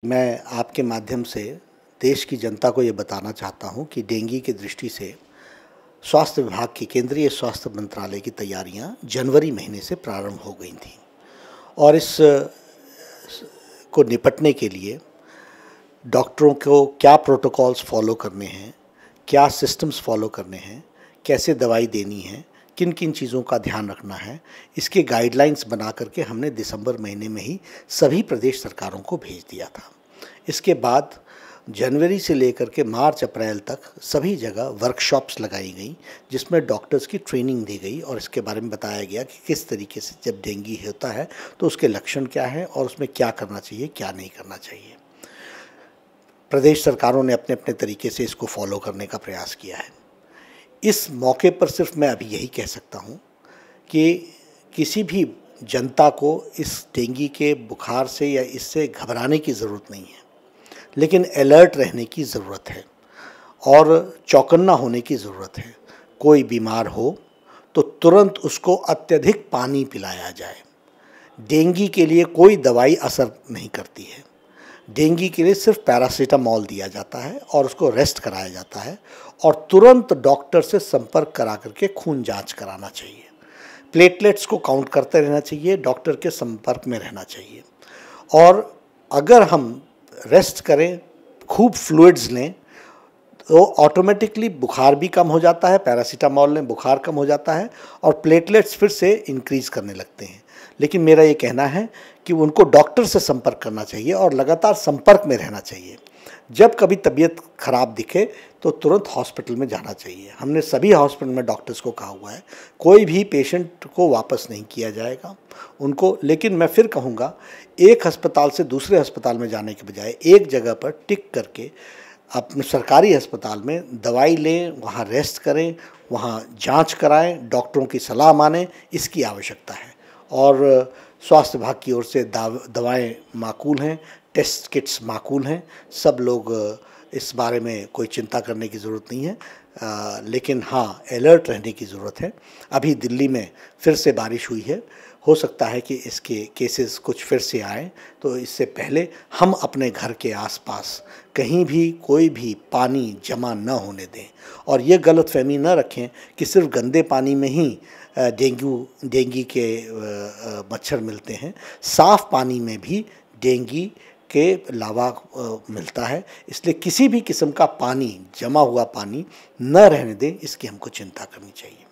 मैं आपके माध्यम से देश की जनता को ये बताना चाहता हूँ कि डेंगू की दृष्टि से स्वास्थ्य विभाग की केंद्रीय स्वास्थ्य मंत्रालय की तैयारियाँ जनवरी महीने से प्रारंभ हो गई थीं और इस को निपटने के लिए डॉक्टरों को क्या प्रोटोकॉल्स फॉलो करने हैं, क्या सिस्टम्स फॉलो करने हैं, कैसे दवाई देनी है, किन किन चीज़ों का ध्यान रखना है, इसके गाइडलाइंस बना करके हमने दिसंबर महीने में ही सभी प्रदेश सरकारों को भेज दिया था। इसके बाद जनवरी से लेकर के मार्च अप्रैल तक सभी जगह वर्कशॉप्स लगाई गई जिसमें डॉक्टर्स की ट्रेनिंग दी गई और इसके बारे में बताया गया कि किस तरीके से जब डेंगू होता है तो उसके लक्षण क्या हैं और उसमें क्या करना चाहिए, क्या नहीं करना चाहिए। प्रदेश सरकारों ने अपने अपने तरीके से इसको फॉलो करने का प्रयास किया है। इस मौके पर सिर्फ मैं अभी यही कह सकता हूँ कि किसी भी जनता को इस डेंगू के बुखार से या इससे घबराने की ज़रूरत नहीं है, लेकिन अलर्ट रहने की ज़रूरत है और चौकन्ना होने की ज़रूरत है। कोई बीमार हो तो तुरंत उसको अत्यधिक पानी पिलाया जाए। डेंगू के लिए कोई दवाई असर नहीं करती है। डेंगू के लिए सिर्फ पैरासीटामोल दिया जाता है और उसको रेस्ट कराया जाता है और तुरंत डॉक्टर से संपर्क करा करके खून जांच कराना चाहिए। प्लेटलेट्स को काउंट करते रहना चाहिए, डॉक्टर के संपर्क में रहना चाहिए। और अगर हम रेस्ट करें, खूब फ्लूइड्स लें तो ऑटोमेटिकली बुखार भी कम हो जाता है, पैरासीटामोल लें बुखार कम हो जाता है और प्लेटलेट्स फिर से इंक्रीज़ करने लगते हैं। लेकिन मेरा ये कहना है कि उनको डॉक्टर से संपर्क करना चाहिए और लगातार संपर्क में रहना चाहिए। जब कभी तबीयत ख़राब दिखे तो तुरंत हॉस्पिटल में जाना चाहिए। हमने सभी हॉस्पिटल में डॉक्टर्स को कहा हुआ है, कोई भी पेशेंट को वापस नहीं किया जाएगा उनको। लेकिन मैं फिर कहूँगा, एक अस्पताल से दूसरे अस्पताल में जाने के बजाय एक जगह पर टिक करके अपने सरकारी अस्पताल में दवाई लें, वहाँ रेस्ट करें, वहाँ जांच कराएं, डॉक्टरों की सलाह मानें, इसकी आवश्यकता है। और स्वास्थ्य विभाग की ओर से दवाएं माकूल हैं, टेस्ट किट्स माकूल हैं। सब लोग इस बारे में कोई चिंता करने की ज़रूरत नहीं है, लेकिन हाँ, अलर्ट रहने की ज़रूरत है। अभी दिल्ली में फिर से बारिश हुई है, हो सकता है कि इसके केसेस कुछ फिर से आएँ, तो इससे पहले हम अपने घर के आसपास कहीं भी कोई भी पानी जमा न होने दें और ये गलतफहमी न रखें कि सिर्फ गंदे पानी में ही डेंगू के मच्छर मिलते हैं। साफ़ पानी में भी डेंगू के लावा मिलता है, इसलिए किसी भी किस्म का पानी, जमा हुआ पानी न रहने दें, इसकी हमको चिंता करनी चाहिए।